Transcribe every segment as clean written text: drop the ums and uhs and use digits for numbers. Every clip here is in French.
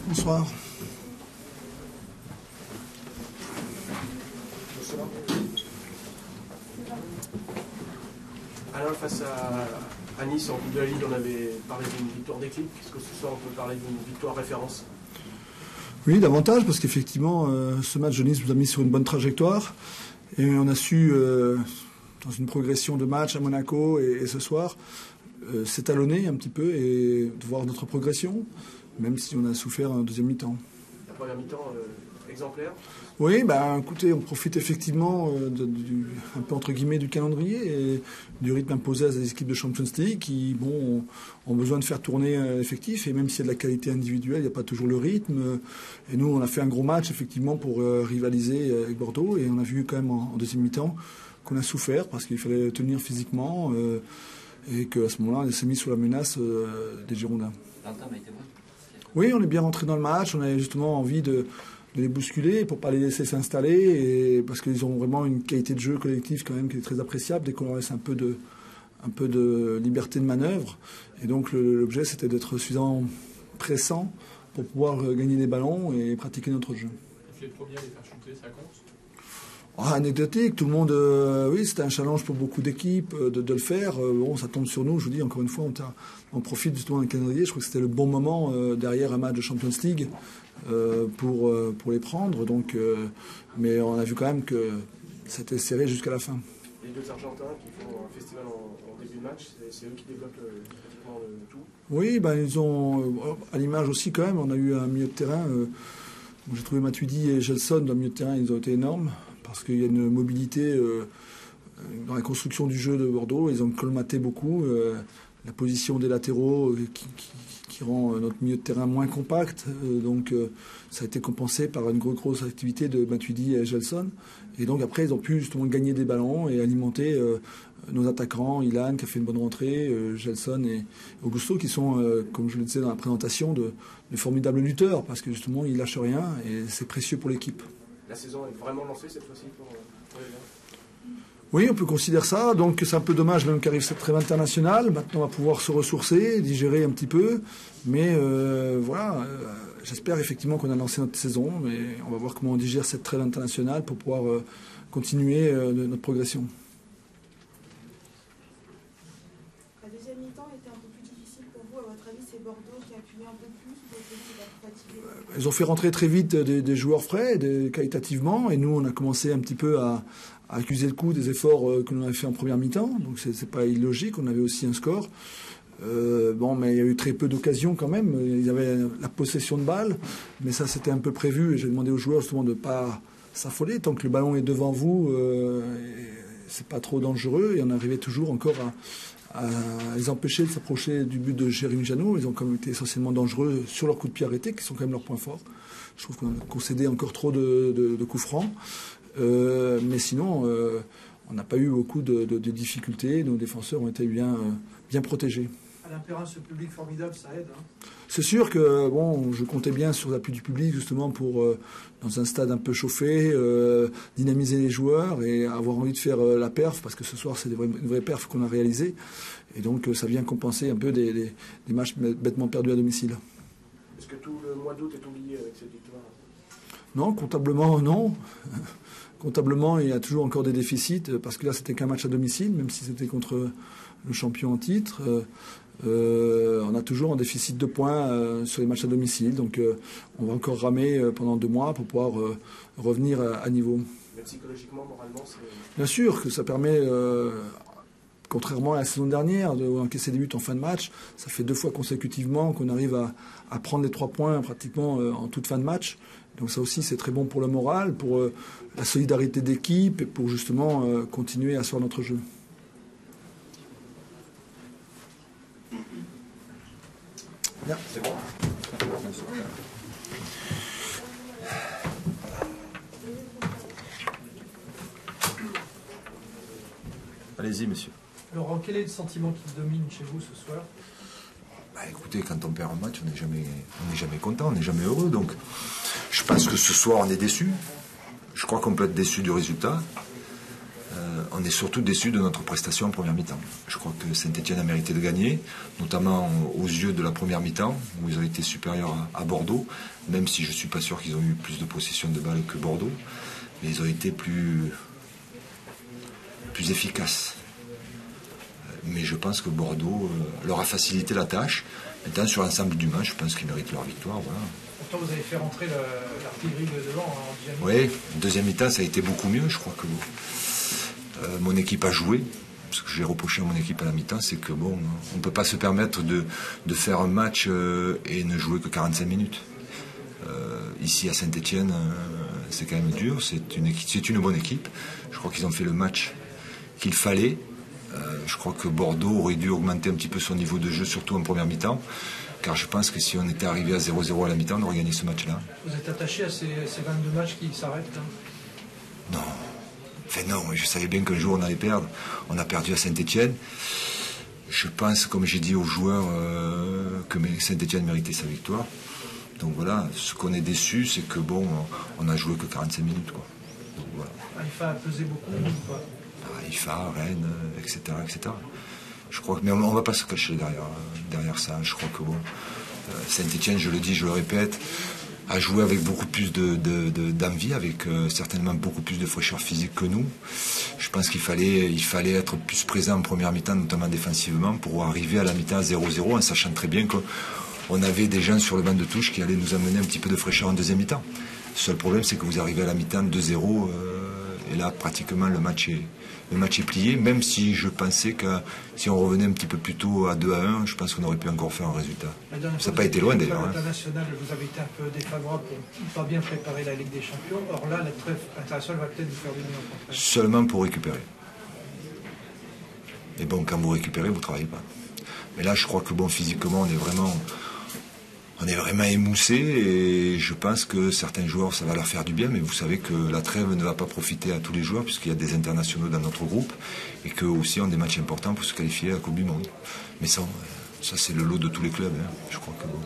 Bonsoir. Alors, face à Nice en Coupe de la Ligue, on avait parlé d'une victoire déclic. Est-ce que ce soir on peut parler d'une victoire référence? Oui, davantage, parce qu'effectivement, ce match de Nice nous a mis sur une bonne trajectoire. Et on a su, dans une progression de match à Monaco et ce soir, s'étalonner un petit peu et de voir notre progression, même si on a souffert en deuxième mi-temps. La première mi-temps exemplaire? Oui, écoutez, on profite effectivement un peu entre guillemets du calendrier et du rythme imposé à des équipes de Champions League qui, ont besoin de faire tourner l'effectif. Et même s'il y a de la qualité individuelle, il n'y a pas toujours le rythme. Et nous, on a fait un gros match effectivement pour rivaliser avec Bordeaux. Et on a vu quand même en deuxième mi-temps qu'on a souffert parce qu'il fallait tenir physiquement et qu'à ce moment-là, on s'est mis sous la menace des Girondins. L'entame a été bonne. Oui, on est bien rentré dans le match. On avait justement envie de les bousculer pour pas les laisser s'installer et parce qu'ils ont vraiment une qualité de jeu collective quand même qui est très appréciable dès qu'on leur laisse un peu de liberté de manœuvre. Et donc l'objet c'était d'être suffisamment pressant pour pouvoir gagner des ballons et pratiquer notre jeu. Et les premiers à les faire chuter, ça compte? Anecdotique, tout le monde, oui, c'était un challenge pour beaucoup d'équipes de le faire. Ça tombe sur nous, je vous dis encore une fois, on profite justement d'un calendrier. Je crois que c'était le bon moment derrière un match de Champions League pour les prendre. Donc, mais on a vu quand même que c'était serré jusqu'à la fin. Les deux Argentins qui font un festival en début de match, c'est eux qui débloquent pratiquement le tout. Oui, ils ont, à l'image aussi quand même, on a eu un milieu de terrain. J'ai trouvé Matuidi et Gelson dans le milieu de terrain, ils ont été énormes. Parce qu'il y a une mobilité dans la construction du jeu de Bordeaux. Ils ont colmaté beaucoup la position des latéraux qui rend notre milieu de terrain moins compact. Donc ça a été compensé par une grosse activité de Matuidi et Gelson. Et donc après, ils ont pu justement gagner des ballons et alimenter nos attaquants, Ilan qui a fait une bonne rentrée, Gelson et Augusto qui sont, comme je le disais dans la présentation, de formidables lutteurs parce que justement, ils lâchent rien et c'est précieux pour l'équipe. La saison est vraiment lancée cette fois-ci pour les Verts? Oui, on peut considérer ça. Donc c'est un peu dommage même qu'arrive cette trêve internationale. Maintenant, on va pouvoir se ressourcer, digérer un petit peu. Mais j'espère effectivement qu'on a lancé notre saison. Mais on va voir comment on digère cette trêve internationale pour pouvoir continuer notre progression. La deuxième mi-temps était un peu plus difficile pour vous. À votre avis, c'est Bordeaux qui a appuyé un peu plus ou votre équipe a fatigué? Ils ont fait rentrer très vite des joueurs frais, qualitativement, et nous, on a commencé un petit peu à accuser le coup des efforts que l'on avait fait en première mi-temps. Donc, c'est pas illogique. On avait aussi un score. Mais il y a eu très peu d'occasions quand même. Il y avait la possession de balle, mais ça, c'était un peu prévu. Et j'ai demandé aux joueurs justement de ne pas s'affoler. Tant que le ballon est devant vous, c'est pas trop dangereux. Et on arrivait toujours encore à les empêcher de s'approcher du but de Jérémy Janot. Ils ont quand même été essentiellement dangereux sur leurs coups de pied arrêtés, qui sont quand même leurs points forts. Je trouve qu'on a concédé encore trop de coups francs. Mais sinon, on n'a pas eu beaucoup de difficultés. Nos défenseurs ont été bien protégés. À l'Impérin, ce public formidable, ça aide. C'est sûr que je comptais bien sur l'appui du public justement pour, dans un stade un peu chauffé, dynamiser les joueurs et avoir envie de faire la perf, parce que ce soir c'est une vraie perf qu'on a réalisée. Et donc ça vient compenser un peu des matchs bêtement perdus à domicile. Est-ce que tout le mois d'août est oublié avec cette victoire? Non, comptablement, non. Comptablement, il y a toujours encore des déficits, parce que là c'était qu'un match à domicile, même si c'était contre le champion en titre. On a toujours un déficit de points sur les matchs à domicile, donc on va encore ramer pendant 2 mois pour pouvoir revenir à niveau. Mais psychologiquement, moralement, c'est... Bien sûr que ça permet, contrairement à la saison dernière, d'encaisser des buts en fin de match. Ça fait 2 fois consécutivement qu'on arrive à prendre les 3 points pratiquement en toute fin de match. Donc ça aussi, c'est très bon pour le moral, pour la solidarité d'équipe et pour justement continuer à asseoir notre jeu. Bien. C'est bon. Allez-y, monsieur. Laurent, quel est le sentiment qui domine chez vous ce soir? Écoutez, quand on perd un match, on n'est jamais content, on n'est jamais heureux. Donc, je pense que ce soir, on est déçu. Je crois qu'on peut être déçu du résultat. on est surtout déçus de notre prestation en première mi-temps. Je crois que Saint-Etienne a mérité de gagner, notamment aux yeux de la première mi-temps, où ils ont été supérieurs à Bordeaux, même si je ne suis pas sûr qu'ils ont eu plus de possession de balles que Bordeaux, mais ils ont été plus efficaces. Mais je pense que Bordeaux leur a facilité la tâche. Maintenant, sur l'ensemble du match, je pense qu'ils méritent leur victoire. Voilà. Pourtant, vous avez fait rentrer l'artillerie de devant en deuxième mi-temps. Oui, deuxième mi-temps, ça a été beaucoup mieux. Je crois que mon équipe a joué. Ce que j'ai reproché à mon équipe à la mi-temps, c'est que bon, on ne peut pas se permettre de faire un match et ne jouer que 45 minutes. Ici à Saint-Etienne, c'est quand même dur. C'est une bonne équipe. Je crois qu'ils ont fait le match qu'il fallait. Je crois que Bordeaux aurait dû augmenter un petit peu son niveau de jeu, surtout en première mi-temps, car je pense que si on était arrivé à 0-0 à la mi-temps, on aurait gagné ce match-là. Vous êtes attaché à ces 22 matchs qui s'arrêtent hein? Non. Enfin non, je savais bien qu'un jour on allait perdre. On a perdu à Saint-Etienne. Je pense, comme j'ai dit aux joueurs, que Saint-Etienne méritait sa victoire. Donc voilà, ce qu'on est déçu, c'est que bon, on a joué que 45 minutes, quoi. Donc voilà. IFA a pesé beaucoup ou pas? IFA, Rennes, etc., etc. Je crois, mais on ne va pas se cacher derrière ça. Je crois que bon, Saint-Etienne, je le dis, je le répète, a joué avec beaucoup plus d'envie, avec certainement beaucoup plus de fraîcheur physique que nous. Je pense qu'il fallait être plus présent en première mi-temps, notamment défensivement, pour arriver à la mi-temps à 0-0, en sachant très bien qu'on avait des gens sur le banc de touche qui allaient nous amener un petit peu de fraîcheur en deuxième mi-temps. Le seul problème, c'est que vous arrivez à la mi-temps 2-0, et là, pratiquement, le match est plié, même si je pensais que si on revenait un petit peu plus tôt à 2-1, je pense qu'on aurait pu encore faire un résultat. Ça n'a pas été loin d'ailleurs. International, vous avez été un peu défavorable pour ne pas bien préparer la Ligue des Champions. Or là, la trêve internationale va peut-être vous faire venir en contraire. Seulement pour récupérer. Et bon, quand vous récupérez, vous ne travaillez pas. Mais là, je crois que bon, physiquement, on est vraiment émoussé et je pense que certains joueurs, ça va leur faire du bien, mais vous savez que la trêve ne va pas profiter à tous les joueurs puisqu'il y a des internationaux dans notre groupe et qu'eux aussi ont des matchs importants pour se qualifier à la Coupe du Monde. Mais ça c'est le lot de tous les clubs. Hein. Je crois que bon,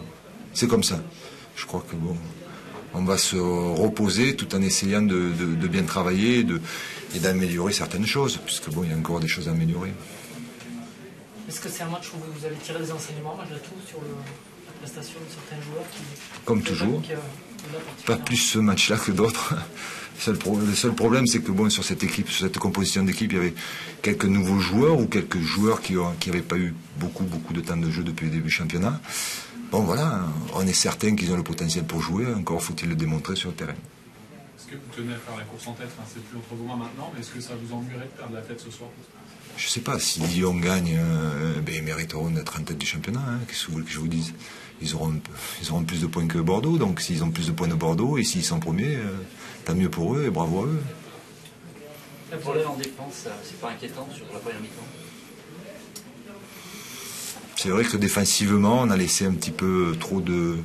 c'est comme ça. Je crois que bon, on va se reposer tout en essayant de bien travailler et d'améliorer certaines choses, puisque bon, il y a encore des choses à améliorer. Est-ce que c'est un match où vous avez tiré des enseignements malgré tout sur la prestation de certains joueurs qui, comme toujours, pas plus ce match-là que d'autres. Le seul problème, c'est que bon, sur cette composition d'équipe, il y avait quelques nouveaux joueurs ou quelques joueurs qui n'avaient pas eu beaucoup de temps de jeu depuis le début du championnat. Bon voilà, on est certain qu'ils ont le potentiel pour jouer, encore faut-il le démontrer sur le terrain. Est-ce que vous tenez à faire la course en tête, enfin, c'est plus entre vos mains maintenant, mais est-ce que ça vous ennuierait de perdre la tête ce soir? Je sais pas, si Lyon gagne, ils mériteront d'être en tête du championnat, hein, qu'est-ce que vous voulez que je vous dise? Ils auront plus de points que Bordeaux, donc s'ils ont plus de points de Bordeaux, et s'ils sont premiers, tant mieux pour eux et bravo à eux. Le problème en défense, c'est pas inquiétant sur la première mi-temps? C'est vrai que défensivement, on a laissé un petit peu trop de...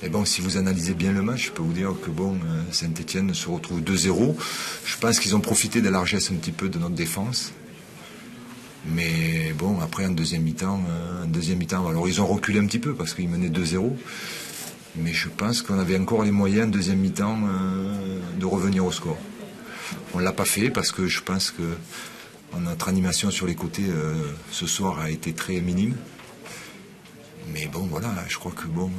Mais bon, si vous analysez bien le match, je peux vous dire que bon, Saint-Etienne se retrouve 2-0. Je pense qu'ils ont profité de la largesse un petit peu de notre défense. Mais bon, après, en deuxième mi-temps, alors ils ont reculé un petit peu parce qu'ils menaient 2-0. Mais je pense qu'on avait encore les moyens, en deuxième mi-temps, de revenir au score. On ne l'a pas fait parce que je pense que notre animation sur les côtés ce soir a été très minime. Mais bon, voilà, je crois que bon,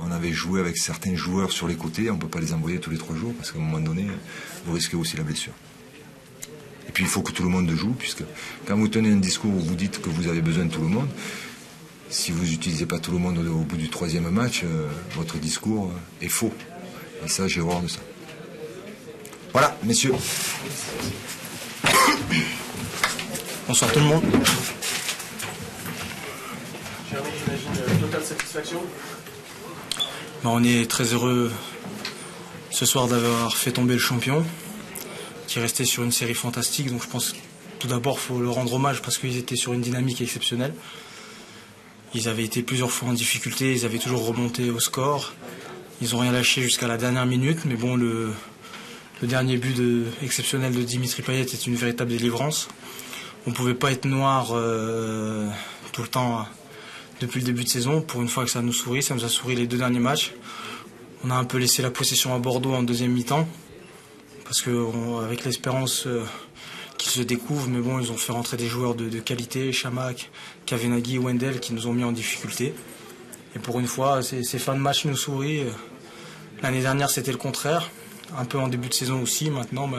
on avait joué avec certains joueurs sur les côtés, on ne peut pas les envoyer tous les 3 jours parce qu'à un moment donné, vous risquez aussi la blessure. Et puis il faut que tout le monde joue, puisque quand vous tenez un discours où vous dites que vous avez besoin de tout le monde, si vous n'utilisez pas tout le monde au bout du 3e match, votre discours est faux. Et ça, j'ai horreur de ça. Voilà, messieurs. Bonsoir tout le monde. Jérémy, j'imagine totale satisfaction. On est très heureux ce soir d'avoir fait tomber le champion, qui restait sur une série fantastique. Donc je pense que tout d'abord, il faut le rendre hommage parce qu'ils étaient sur une dynamique exceptionnelle. Ils avaient été plusieurs fois en difficulté, ils avaient toujours remonté au score. Ils n'ont rien lâché jusqu'à la dernière minute, mais bon, le dernier but exceptionnel de Dimitri Payet est une véritable délivrance. On ne pouvait pas être noir tout le temps depuis le début de saison. Pour une fois que ça nous sourit, ça nous a souri les 2 derniers matchs. On a un peu laissé la possession à Bordeaux en deuxième mi-temps. parce qu'avec l'espérance qu'ils se découvrent, mais bon, ils ont fait rentrer des joueurs de qualité, Chamakh, Kavenaghi, Wendell, qui nous ont mis en difficulté. Et pour une fois, ces fins de match nous sourient. L'année dernière, c'était le contraire, un peu en début de saison aussi. Maintenant,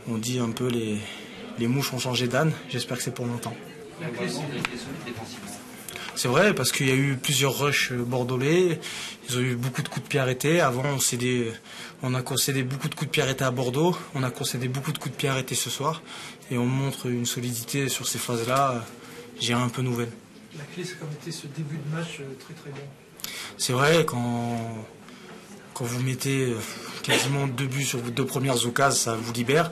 on dit un peu les mouches ont changé d'âne. J'espère que c'est pour longtemps. La clé, c'est C'est vrai, parce qu'il y a eu plusieurs rushs bordelais. Ils ont eu beaucoup de coups de pied arrêtés. Avant, on a concédé beaucoup de coups de pied arrêtés à Bordeaux. On a concédé beaucoup de coups de pied arrêtés ce soir. Et on montre une solidité sur ces phases-là, je dirais un peu nouvelle. La clé, c'est comme était ce début de match très très bon. C'est vrai, quand vous mettez quasiment 2 buts sur vos 2 premières occasions, ça vous libère.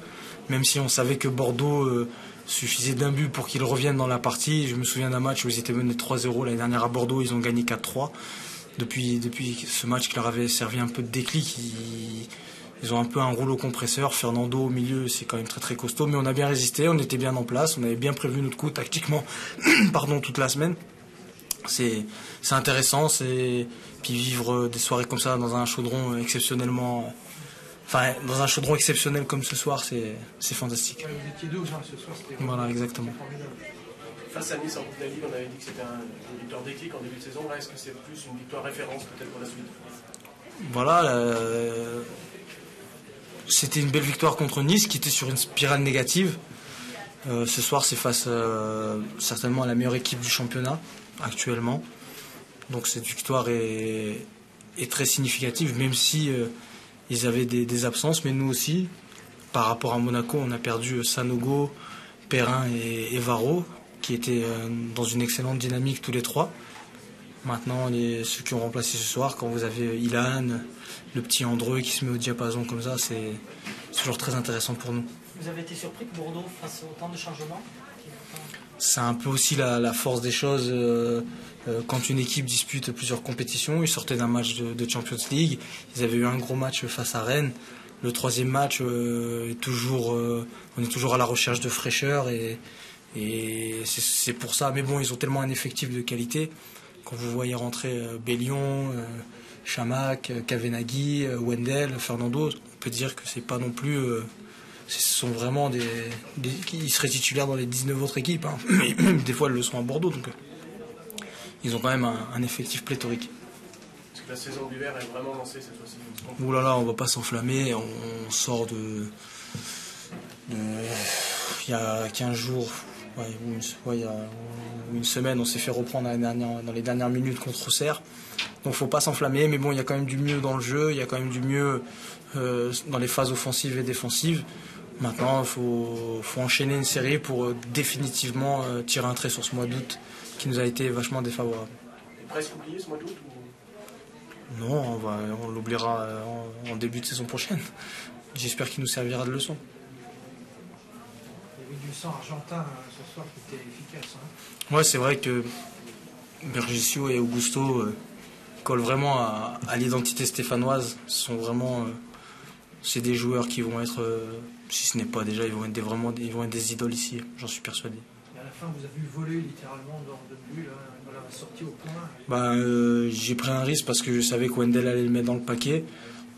Même si on savait que Bordeaux suffisait d'un but pour qu'ils reviennent dans la partie. Je me souviens d'un match où ils étaient menés 3-0 l'année dernière à Bordeaux, ils ont gagné 4-3. Depuis ce match qui leur avait servi un peu de déclic, ils ont un peu un rouleau compresseur. Fernando au milieu, c'est quand même très très costaud, mais on a bien résisté, on était bien en place, on avait bien prévu notre coup tactiquement toute la semaine. C'est intéressant, puis vivre des soirées comme ça dans un chaudron exceptionnellement... Enfin, dans un chaudron exceptionnel comme ce soir, c'est fantastique. Ouais, vous étiez 12 ce soir, c'était voilà, exactement. formidable. Face à Nice en Coupe de la Ligue, on avait dit que c'était une victoire déclic en début de saison. Là, est-ce que c'est plus une victoire référence peut-être pour la suite? Voilà, c'était une belle victoire contre Nice qui était sur une spirale négative. Ce soir, c'est face certainement à la meilleure équipe du championnat actuellement. Donc cette victoire est très significative, même si ils avaient des absences, mais nous aussi. Par rapport à Monaco, on a perdu Sanogo, Perrin et Varro, qui étaient dans une excellente dynamique tous les 3. Maintenant, ceux qui ont remplacé ce soir, quand vous avez Ilan, le petit Andreu qui se met au diapason comme ça, c'est toujours très intéressant pour nous. Vous avez été surpris que Bordeaux fasse autant de changements? C'est un peu aussi la force des choses. Quand une équipe dispute plusieurs compétitions, ils sortaient d'un match de Champions League, ils avaient eu un gros match face à Rennes. Le 3e match, on est toujours à la recherche de fraîcheur et c'est pour ça. Mais bon, ils ont tellement un effectif de qualité. Quand vous voyez rentrer Bellion, Chamakh, Kavenaghi, Wendell, Fernando, on peut dire que c'est pas non plus... ce sont vraiment ils seraient titulaires dans les 19 autres équipes. Hein. Mais des fois, ils le sont à Bordeaux. Donc, ils ont quand même un effectif pléthorique. Est-ce que la saison d'hiver est vraiment lancée cette fois-ci? Ouh là là, on va pas s'enflammer. On sort de... Il y a 15 jours, il y a une semaine, on s'est fait reprendre dans les dernières minutes contre Auxerre. Donc faut pas s'enflammer, mais bon, il y a quand même du mieux dans le jeu, il y a quand même du mieux dans les phases offensives et défensives. Maintenant, il faut enchaîner une série pour définitivement tirer un trait sur ce mois d'août qui nous a été vachement défavorable. Et presque oublié ce mois d'août Non, on l'oubliera en début de saison prochaine. J'espère qu'il nous servira de leçon. Il y avait du sang argentin ce soir qui était efficace. Hein. Ouais, c'est vrai que Bergisio et Augusto collent vraiment à l'identité stéphanoise. C'est des joueurs qui vont être, si ce n'est pas déjà, ils vont être des idoles ici, j'en suis persuadé. Et à la fin, vous avez vu voler littéralement dans le but, voilà, sorti au point. J'ai pris un risque parce que je savais que Wendell allait le mettre dans le paquet,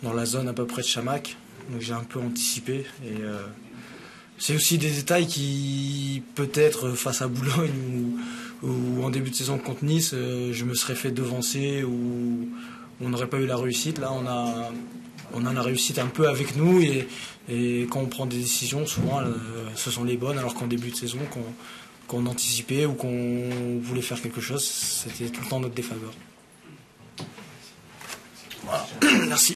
dans la zone à peu près de Chamakh. Donc j'ai un peu anticipé. Et c'est aussi des détails qui, peut-être face à Boulogne ou en début de saison contre Nice, je me serais fait devancer ou on n'aurait pas eu la réussite. Là, on a la réussite un peu avec nous et quand on prend des décisions, souvent ce sont les bonnes, alors qu'en début de saison, qu'on anticipait ou qu'on voulait faire quelque chose, c'était tout le temps notre défaveur. Voilà. Merci.